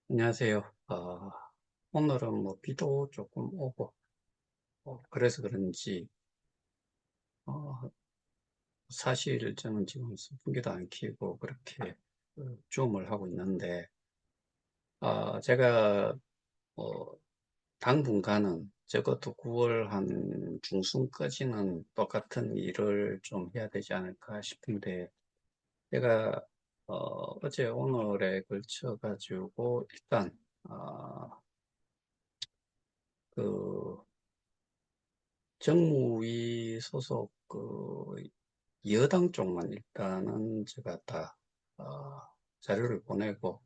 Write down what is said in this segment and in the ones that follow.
안녕하세요. 오늘은 뭐 비도 조금 오고, 그래서 그런지, 어, 사실 저는 지금 선풍기도 안 켜고 그렇게 줌을 하고 있는데, 제가 당분간은 적어도 9월 한 중순까지는 똑같은 일을 좀 해야 되지 않을까 싶은데, 제가 어제 오늘에 걸쳐 가지고 일단 어, 그 정무위 소속 여당 쪽만 일단은 제가 다 어, 자료를 보내고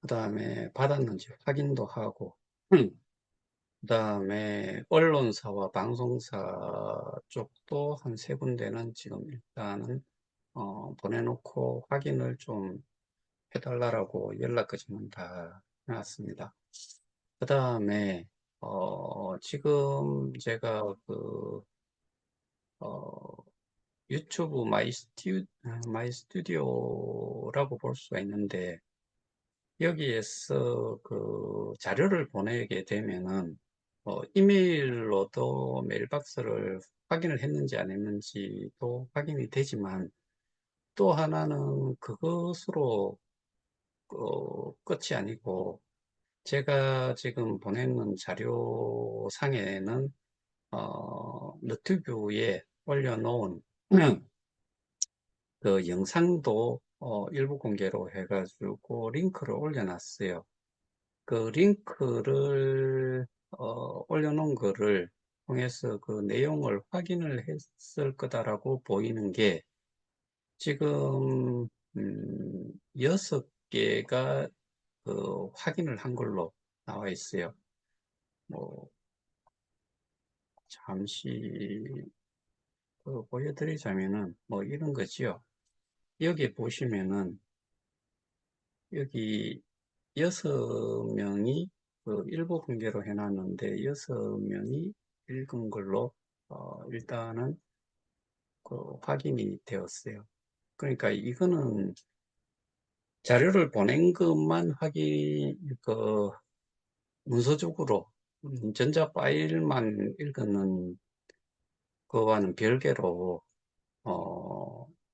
그 다음에 받았는지 확인도 하고 그 다음에 언론사와 방송사 쪽도 한 세 군데는 지금 일단은 보내놓고 확인을 좀 해달라고 연락까지는 다 해놨습니다. 그 다음에 지금 제가 어, 유튜브 마이 스튜디오라고 볼 수가 있는데, 여기에서 그 자료를 보내게 되면은, 이메일로도 메일박스를 확인을 했는지 안 했는지도 확인이 되지만, 또 하나는 그것으로, 끝이 아니고, 제가 지금 보내는 자료 상에는, 너튜브에 올려놓은 그 영상도 일부 공개로 해가지고 링크를 올려놨어요. 그 링크를 올려놓은 거를 통해서 그 내용을 확인을 했을 거다라고 보이는 게 지금 6개가 그 확인을 한 걸로 나와 있어요. 뭐 잠시 보여드리자면은 뭐 이런 거지요. 여기 보시면은 여기 6명이 그 일부 공개로 해놨는데 6명이 읽은 걸로 일단은 그 확인이 되었어요. 그러니까 이거는 자료를 보낸 것만 문서적으로 전자 파일만 읽는 거와는 별개로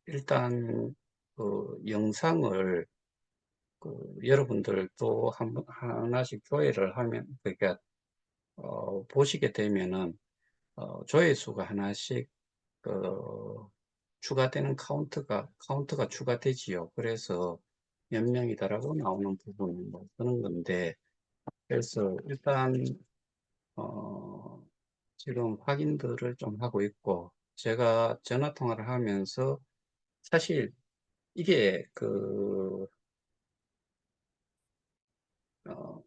일단 그 영상을 여러분들도 하나씩 조회를 하면, 그러니까, 보시게 되면은, 조회수가 하나씩, 그, 카운트가 추가되지요. 그래서 몇 명이다라고 나오는 부분은 뭐 그런 건데, 그래서 일단, 어, 지금 확인들을 좀 하고 있고, 제가 전화 통화를 하면서 사실 이게 어,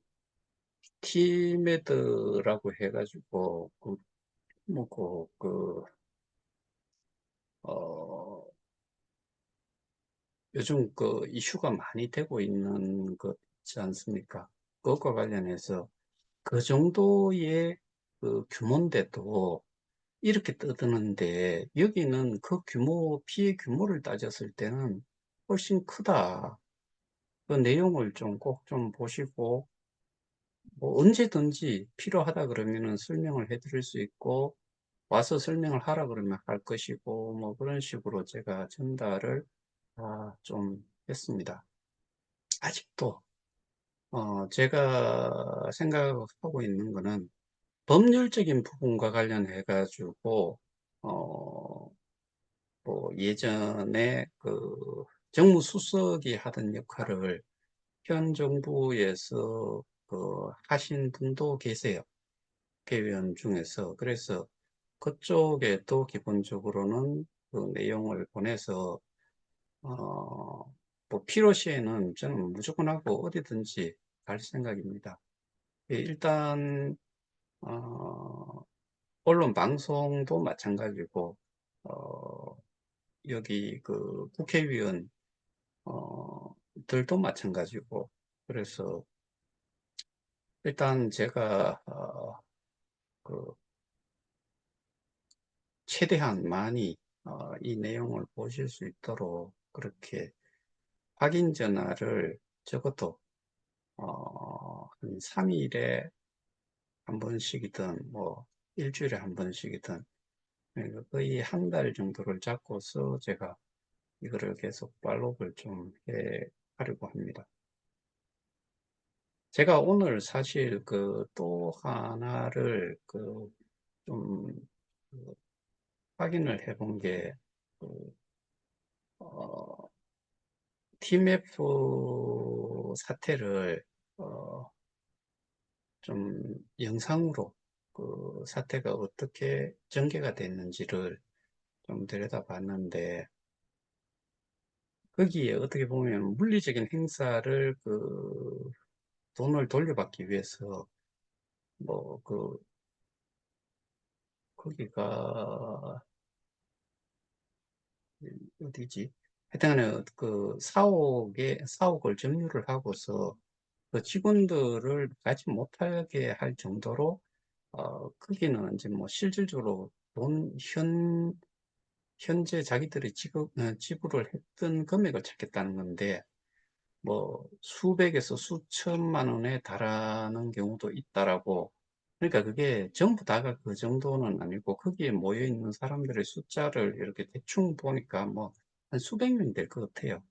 티메드라고 해가지고, 뭐, 어, 요즘 그 이슈가 많이 되고 있는 것 있지 않습니까? 그것과 관련해서 그 정도의 그 규모인데도 이렇게 떠드는데, 여기는 그 피해 규모를 따졌을 때는 훨씬 크다. 그 내용을 좀 꼭 좀 보시고, 뭐 언제든지 필요하다 그러면은 설명을 해드릴 수 있고, 와서 설명을 하라 그러면 할 것이고, 뭐 그런 식으로 제가 전달을 좀 했습니다. 아직도, 제가 생각하고 있는 거는 법률적인 부분과 관련해가지고, 어, 뭐 예전에 그 정무수석이 하던 역할을 현 정부에서 하신 분도 계세요. 국회의원 중에서. 그래서 그쪽에도 기본적으로는 그 내용을 보내서 뭐 필요시에는 저는 무조건 하고 어디든지 갈 생각입니다. 일단 언론 방송도 마찬가지고 어, 여기 그 국회의원 들도 마찬가지고, 그래서 일단 제가 그 최대한 많이 이 내용을 보실 수 있도록 그렇게 확인 전화를 적어도 한 3일에 한 번씩이든, 뭐, 일주일에 한 번씩이든, 그러니까 거의 한 달 정도를 잡고서 제가 이거를 계속 팔로우를 좀 하려고 합니다. 제가 오늘 사실 또 하나를 좀 그 확인을 해본 게, 그, 어, TMF 사태를, 어, 좀 영상으로 사태가 어떻게 전개가 됐는지를 좀 들여다봤는데, 거기에 어떻게 보면 물리적인 행사를 돈을 돌려받기 위해서 뭐 거기가 어디지? 하여튼간에 사옥을 점유를 하고서 그 직원들을 가지 못하게 할 정도로 거기는 이제 뭐 실질적으로 현재 자기들이 지불을 했던 금액을 찾겠다는 건데 뭐 수백에서 수천만 원에 달하는 경우도 있다라고. 그러니까 그게 전부 다가 그 정도는 아니고 거기에 모여 있는 사람들의 숫자를 이렇게 대충 보니까 뭐 한 수백 명 될 것 같아요.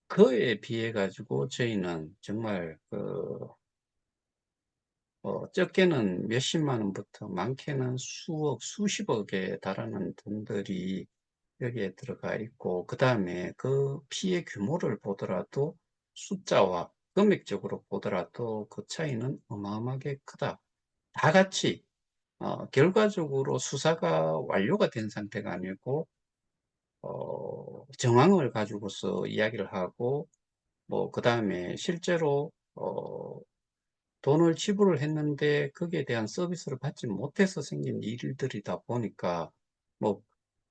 그에 비해 가지고 저희는 정말 적게는 몇십만 원부터 많게는 수억, 수십억에 달하는 돈들이 여기에 들어가 있고, 그 다음에 그 피해 규모를 보더라도 숫자와 금액적으로 보더라도 그 차이는 어마어마하게 크다. 다 같이, 결과적으로 수사가 완료가 된 상태가 아니고, 정황을 가지고서 이야기를 하고, 뭐, 그 다음에 실제로, 돈을 지불을 했는데 거기에 대한 서비스를 받지 못해서 생긴 일들이다 보니까 뭐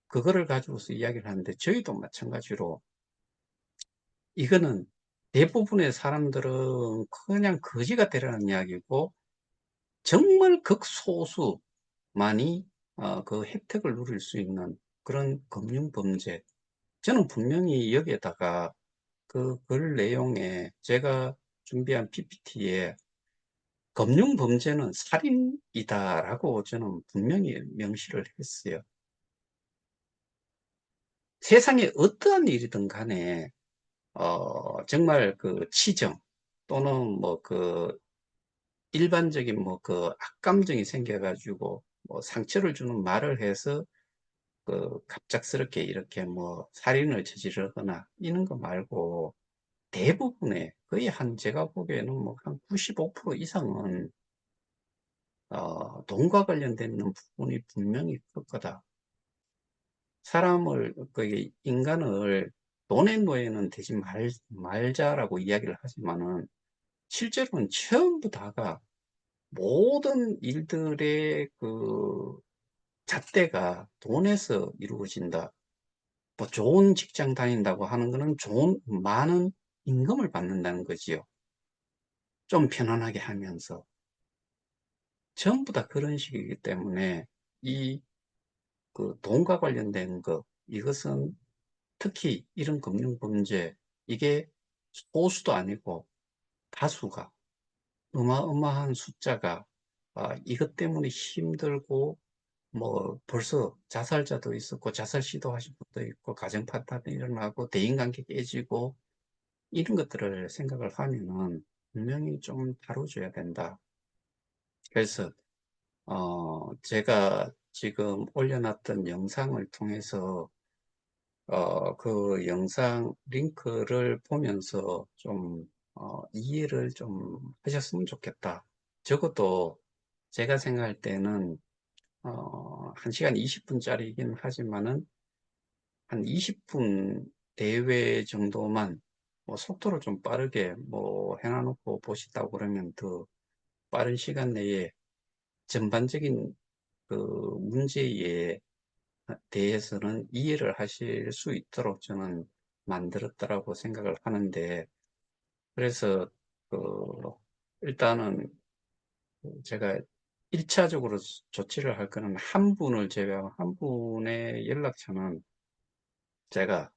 그거를 가지고서 이야기를 하는데 저희도 마찬가지로 이거는 대부분의 사람들은 그냥 거지가 되라는 이야기고 정말 극소수만이 그 혜택을 누릴 수 있는 그런 금융범죄. 저는 분명히 여기에다가 그 글 내용에 제가 준비한 PPT에 금융범죄는 살인이다라고 저는 분명히 명시를 했어요. 세상에 어떠한 일이든 간에, 정말 치정 또는 뭐 일반적인 뭐 악감정이 생겨가지고 뭐 상처를 주는 말을 해서 갑작스럽게 이렇게 뭐 살인을 저지르거나 이런 거 말고 대부분의 거의 제가 보기에는 뭐 한 95% 이상은 돈과 관련된 부분이 분명히 클 거다. 인간을 돈의 노예는 되지 말자라고 이야기를 하지만은 실제로는 전부 다가 모든 일들의 잣대가 돈에서 이루어진다. 뭐 좋은 직장 다닌다고 하는 거는 많은 임금을 받는다는 거지요. 좀 편안하게 하면서. 전부 다 그런 식이기 때문에 이 돈과 관련된 것, 이것은 특히 이런 금융범죄, 이게 소수도 아니고 다수가, 어마어마한 숫자가, 이것 때문에 힘들고, 뭐, 벌써 자살자도 있었고, 자살 시도하신 분도 있고, 가정 파탄이 일어나고, 대인관계 깨지고, 이런 것들을 생각을 하면은 분명히 좀 다뤄줘야 된다. 그래서, 제가 지금 올려놨던 영상을 통해서 그 영상 링크를 보면서 좀, 이해를 좀 하셨으면 좋겠다. 적어도 제가 생각할 때는, 1시간 20분짜리이긴 하지만은, 한 20분 대회 정도만, 뭐, 속도를 좀 빠르게, 뭐, 해놔놓고 보시다고 그러면 더 빠른 시간 내에 전반적인 그 문제에 대해서는 이해를 하실 수 있도록 저는 만들었다라고 생각을 하는데, 그래서, 그, 일단은 제가 1차적으로 조치를 할 거는 한 분을 제외하고 한 분의 연락처는 제가,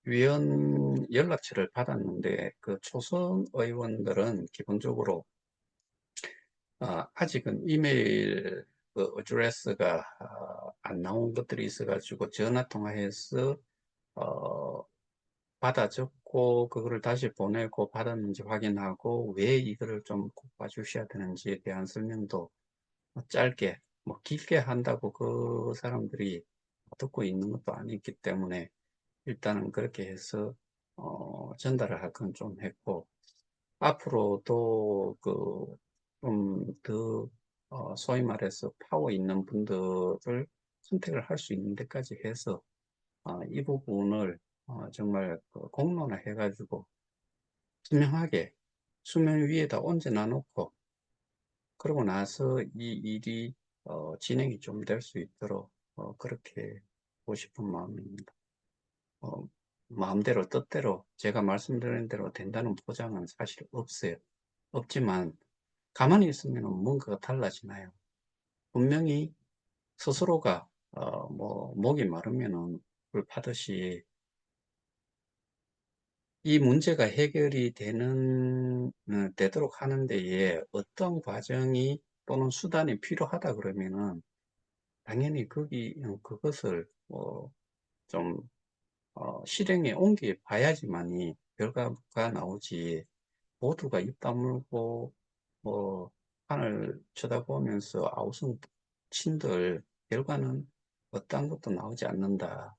위원 연락처를 받았는데 그 초선 의원들은 기본적으로 아직은 이메일 그 어드레스가 안 나온 것들이 있어가지고 전화 통화해서 어, 받아 적고 그거를 다시 보내고 받았는지 확인하고 왜 이거를 좀 꼭 봐주셔야 되는지에 대한 설명도 짧게 뭐 길게 한다고 그 사람들이 듣고 있는 것도 아니기 때문에 일단은 그렇게 해서 전달을 할 건 좀 했고 앞으로도 그 좀 더 소위 말해서 파워 있는 분들을 선택을 할 수 있는 데까지 해서 이 부분을 정말 그 공론화 해가지고 투명하게 수면 위에다 얹어놔 놓고 그러고 나서 이 일이 진행이 좀 될 수 있도록 그렇게 하고 싶은 마음입니다. 어, 마음대로 뜻대로 제가 말씀드린 대로 된다는 보장은 사실 없어요. 없지만 가만히 있으면 뭔가가 달라지나요? 분명히 스스로가 뭐 목이 마르면은 물 파듯이 이 문제가 해결이 되도록 하는 데에 어떤 과정이 또는 수단이 필요하다 그러면은 당연히 그것을 좀 실행에 옮겨 봐야지만이 결과가 나오지. 모두가 입 다물고 뭐 하늘 쳐다보면서 아우성 친들 결과는 어떠한 것도 나오지 않는다.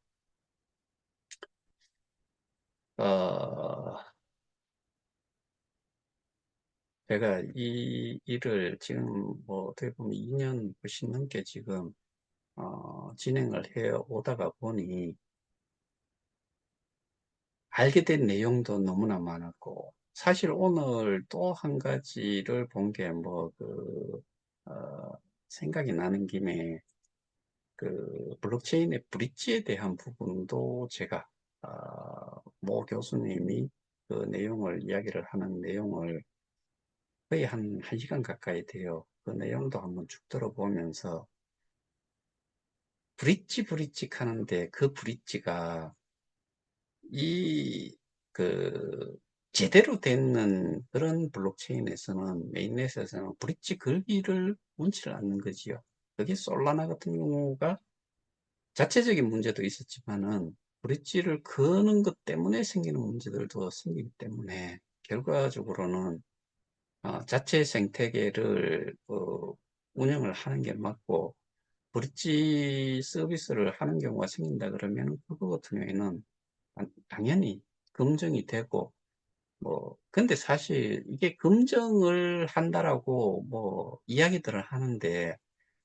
어, 제가 이 일을 지금 뭐 어떻게 보면 2년 훨씬 넘게 지금 진행을 해 오다가 보니 알게 된 내용도 너무나 많았고 사실 오늘 또 한 가지를 본 게 뭐 생각이 나는 김에 그 블록체인의 브릿지에 대한 부분도 제가 모 교수님이 그 내용을 이야기를 하는 내용을 거의 한 1시간 가까이 돼요. 그 내용도 한번 쭉 들어보면서 브릿지 하는데 그 브릿지가 이 그 제대로 되는 그런 블록체인에서는 메인넷에서는 브릿지 걸기를 원치를 않는 거지요. 그게 솔라나 같은 경우가 자체적인 문제도 있었지만은 브릿지를 그는 것 때문에 생기는 문제들도 생기기 때문에 결과적으로는 자체 생태계를 운영을 하는 게 맞고 브릿지 서비스를 하는 경우가 생긴다 그러면 그거 같은 경우에는 당연히 검증이 되고 뭐 근데 사실 이게 검증을 한다라고 뭐 이야기들을 하는데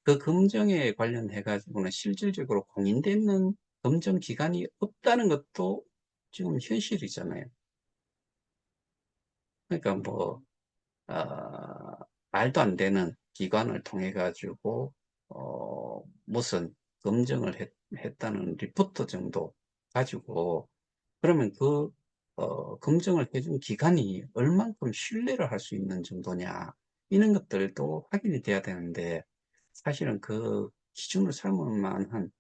그 검증에 관련해 가지고는 실질적으로 공인되는 검증 기관이 없다는 것도 지금 현실이잖아요. 그러니까 뭐 말도 안 되는 기관을 통해 가지고 무슨 검증을 했다는 리포트 정도 가지고 그러면 그 검증을 해준 기관이 얼만큼 신뢰를 할 수 있는 정도냐 이런 것들도 확인이 돼야 되는데 사실은 그 기준을 삼을 만한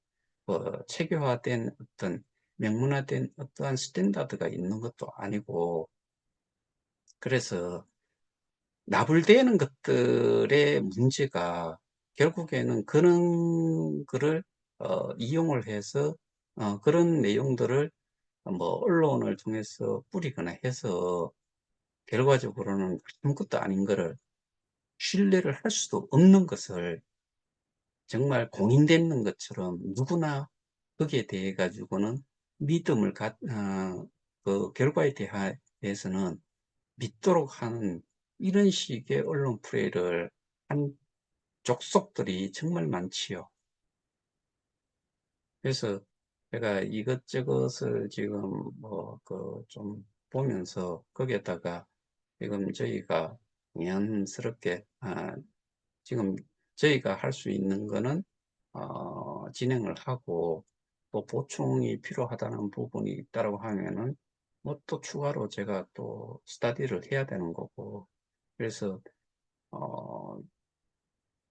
체계화된 어떤 명문화된 어떠한 스탠다드가 있는 것도 아니고 그래서 나불대는 것들의 문제가 결국에는 그런 거를 이용을 해서 그런 내용들을 뭐 언론을 통해서 뿌리거나 해서 결과적으로는 아무것도 아닌 거를 신뢰를 할 수도 없는 것을 정말 공인되는 것처럼 누구나 거기에 대해 가지고는 그 결과에 대해서는 믿도록 하는 이런 식의 언론 플레이를 한 족속들이 정말 많지요. 그래서 제가 이것저것을 지금 뭐 그 좀 보면서 거기에다가 지금 저희가 자연스럽게 지금 저희가 할 수 있는 거는 진행을 하고 또 보충이 필요하다는 부분이 있다고 하면은 뭐 또 추가로 제가 또 스터디를 해야 되는 거고 그래서 어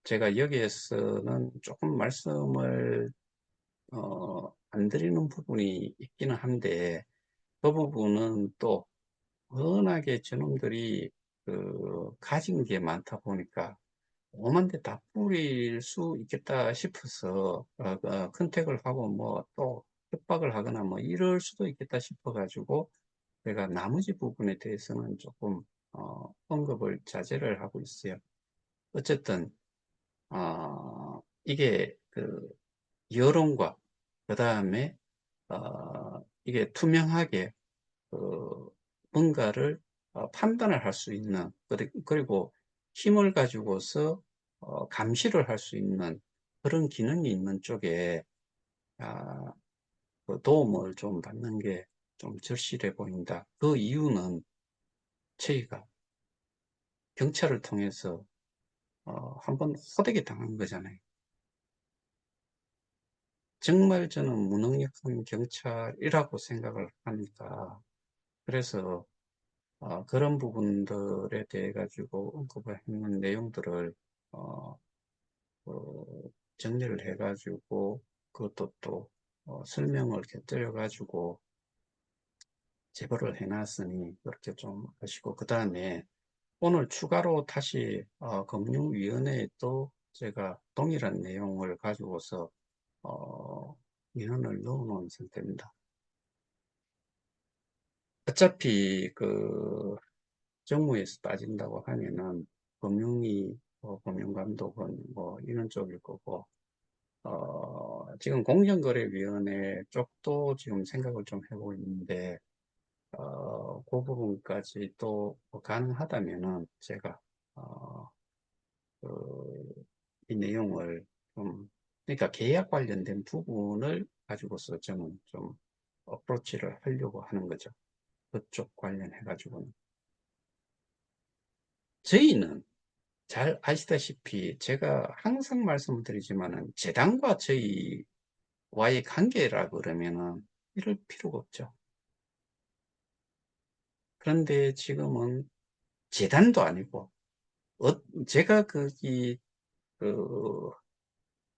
제가 여기에서는 조금 말씀을 안 드리는 부분이 있기는 한데 그 부분은 또 워낙에 저놈들이 가진 게 많다 보니까 오만 데 다 뿌릴 수 있겠다 싶어서 컨택을 하고 뭐 또 협박을 하거나 뭐 이럴 수도 있겠다 싶어 가지고 제가 나머지 부분에 대해서는 조금 언급을 자제를 하고 있어요. 어쨌든 이게 여론과 그 다음에 이게 투명하게 뭔가를 판단을 할 수 있는, 그리고 힘을 가지고서 감시를 할 수 있는 그런 기능이 있는 쪽에 아, 그 도움을 좀 받는 게 좀 절실해 보인다. 그 이유는 저희가 경찰을 통해서 한번 호되게 당한 거잖아요. 정말 저는 무능력한 경찰이라고 생각을 하니까, 그래서 그런 부분들에 대해 가지고 언급을 했는 내용들을 어, 정리를 해 가지고 그것도 또 설명을 곁들여 가지고 제보를 해 놨으니 그렇게 좀 하시고, 그 다음에 오늘 추가로 다시 금융위원회에 또 제가 동일한 내용을 가지고서 민원을 넣어 놓은 상태입니다. 어차피 정무에서 따진다고 하면은 금융위, 금융감독원 뭐 이런 쪽일 거고, 지금 공정거래위원회 쪽도 지금 생각을 좀 해보고 있는데, 그 부분까지 또 가능하다면은 제가 어, 그, 이 내용을 좀, 그러니까 계약 관련된 부분을 가지고서 저는 좀 어프로치를 하려고 하는 거죠. 그쪽 관련해 가지고는. 저희는 잘 아시다시피 제가 항상 말씀을 드리지만은 재단과 저희와의 관계라 그러면은 이럴 필요가 없죠. 그런데 지금은 재단도 아니고 제가 그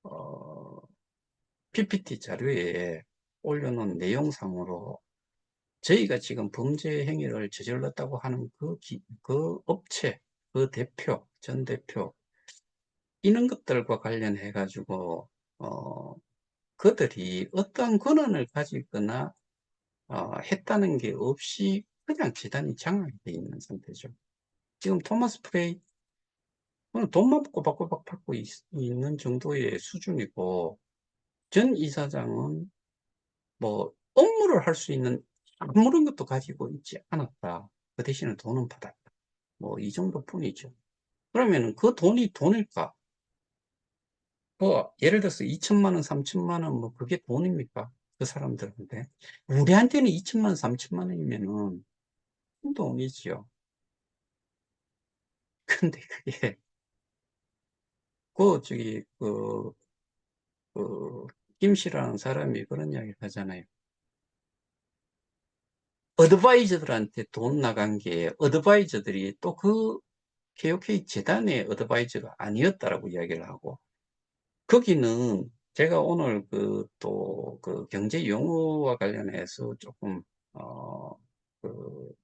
어, PPT 자료에 올려놓은 내용상으로 저희가 지금 범죄 행위를 저질렀다고 하는 그 업체, 그 대표, 전 대표, 이런 것들과 관련해 가지고 그들이 어떠한 권한을 가지거나 했다는 게 없이 그냥 재단이 장악이 돼 있는 상태죠. 지금 토마스 프레이 돈만 꼬박꼬박 받고 있는 정도의 수준이고, 전 이사장은 뭐 업무를 할 수 있는 아무런 것도 가지고 있지 않았다. 그 대신에 돈은 받았다. 뭐 이 정도뿐이죠. 그러면 그 돈이 돈일까? 뭐 예를 들어서 2천만 원, 3천만 원, 뭐 그게 돈입니까? 그 사람들한테. 우리한테는 2천만 원, 3천만 원이면은 큰 돈이지요. 근데 그게 저기 그 김씨라는 사람이 그런 이야기를 하잖아요. 어드바이저들한테 돈 나간 게 어드바이저들이 또 KOK 재단의 어드바이저가 아니었다라고 이야기를 하고, 거기는 제가 오늘 또 경제 용어와 관련해서 조금 어, 그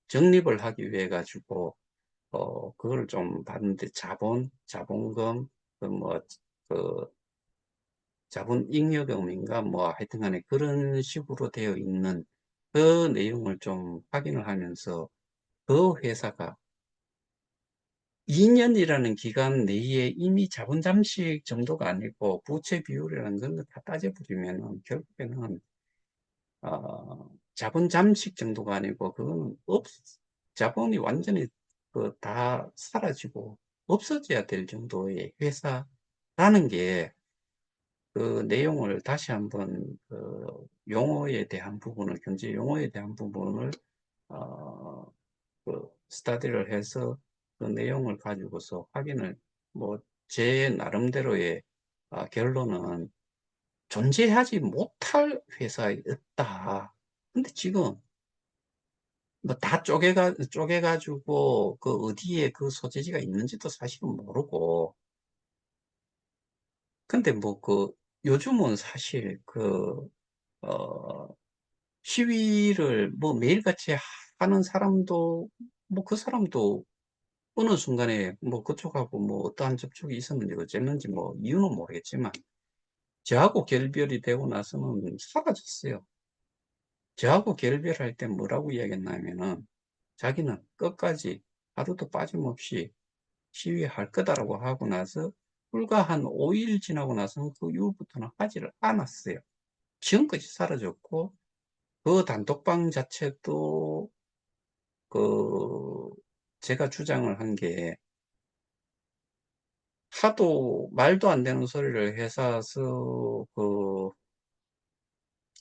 정립을 하기 위해 가지고 그걸 좀 봤는데, 자본금, 뭐, 그 자본 잉여금인가 뭐 하여튼간에 그런 식으로 되어 있는 그 내용을 좀 확인을 하면서, 그 회사가 2년이라는 기간 내에 이미 자본 잠식 정도가 아니고 부채 비율이라는 걸 다 따져보면은 결국에는 자본 잠식 정도가 아니고 그거는 자본이 완전히 다 사라지고 없어져야 될 정도의 회사라는 게, 그 내용을 다시 한번 용어에 대한 부분을, 경제 용어에 대한 부분을 어, 스타디를 해서 그 내용을 가지고서 확인을, 뭐 제 나름대로의 결론은 존재하지 못할 회사였다. 근데 지금 뭐 다 쪼개가지고 어디에 그 소재지가 있는지도 사실은 모르고, 근데 뭐 요즘은 사실 어, 시위를 뭐 매일같이 하는 사람도, 뭐 그 사람도 어느 순간에 뭐 그쪽하고 뭐 어떠한 접촉이 있었는지 어쨌는지 뭐 이유는 모르겠지만 저하고 결별이 되고 나서는 사라졌어요. 저하고 결별할 때 뭐라고 이야기했냐면은 자기는 끝까지 하루도 빠짐없이 시위할 거다라고 하고 나서 불과 한 5일 지나고 나서는 그 이후부터는 하지를 않았어요. 지금까지 사라졌고 그 단톡방 자체도 그 제가 주장을 한 게 하도 말도 안 되는 소리를 해서 그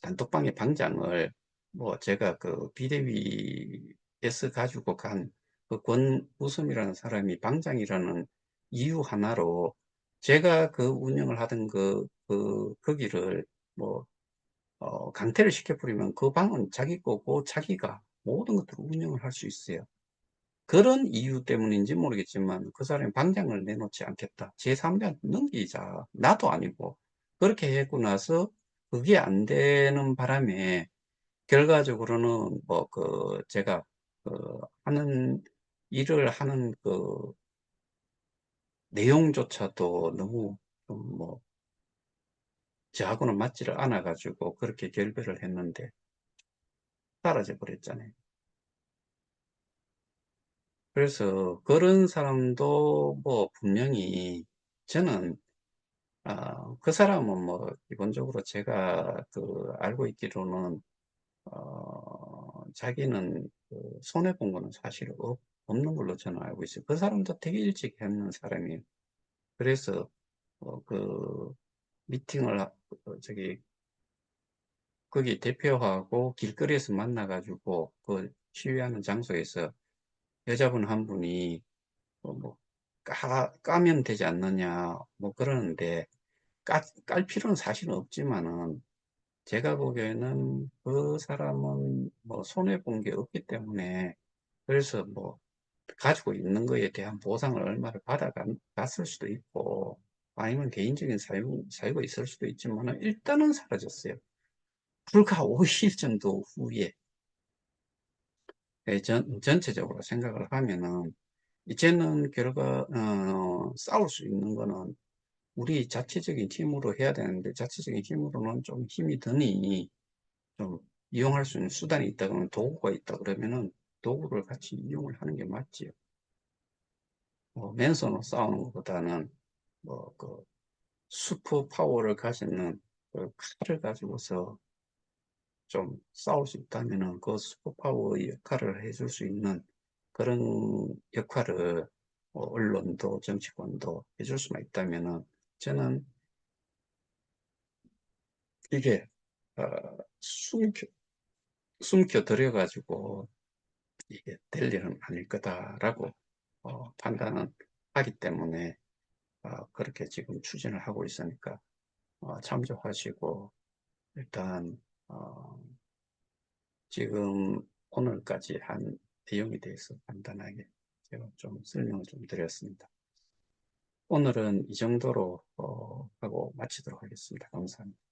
단톡방의 방장을 뭐 제가 그 비대위에서 가지고 간 그 권우섭이라는 사람이 방장이라는 이유 하나로 제가 그 운영을 하던 거기를 뭐 강퇴를 시켜버리면 그 방은 자기 거고 자기가 모든 것들을 운영을 할 수 있어요. 그런 이유 때문인지 모르겠지만 그 사람이 방장을 내놓지 않겠다. 제3자한테 넘기자. 나도 아니고. 그렇게 했고 나서 그게 안 되는 바람에 결과적으로는 뭐 제가 그 하는 일을 하는 그 내용조차도 너무 좀 뭐 저하고는 맞지를 않아 가지고 그렇게 결별을 했는데 사라져 버렸잖아요. 그래서 그런 사람도 뭐 분명히 저는 그 사람은 뭐 기본적으로 제가 알고 있기로는 자기는 손해 본 거는 사실 없는 걸로 저는 알고 있어요. 그 사람도 되게 일찍 했는 사람이에요. 그래서 미팅을 저기 거기 대표하고 길거리에서 만나가지고 그 시위하는 장소에서 여자분 한 분이 뭐 까면 되지 않느냐 뭐 그러는데 깔 필요는 사실은 없지만은 제가 보기에는 그 사람은 뭐 손해본 게 없기 때문에 그래서 뭐 가지고 있는 거에 대한 보상을 얼마를 받아갔을 수도 있고 아니면 개인적인 사유가 있을 수도 있지만 일단은 사라졌어요. 불과 5일 정도 후에 전체적으로 생각을 하면은 이제는 싸울 수 있는 거는 우리 자체적인 힘으로 해야 되는데 자체적인 힘으로는 좀 힘이 드니 좀 이용할 수 있는 수단이 있다 그러면 도구가 있다 그러면은 도구를 같이 이용을 하는 게 맞지요. 뭐 맨손으로 싸우는 것보다는 뭐 슈퍼 파워를 가지는 그 칼을 가지고서 좀 싸울 수 있다면은 그 슈퍼 파워의 역할을 해줄 수 있는 그런 역할을 언론도 정치권도 해줄 수만 있다면은 저는 이게 어, 숨겨 들여 가지고 이게 될 일은 아닐 거다라고 판단은 하기 때문에 그렇게 지금 추진을 하고 있으니까 참조하시고 일단 지금 오늘까지 한 내용에 대해서 간단하게 제가 좀 설명을 좀 드렸습니다. 오늘은 이 정도로 하고 마치도록 하겠습니다. 감사합니다.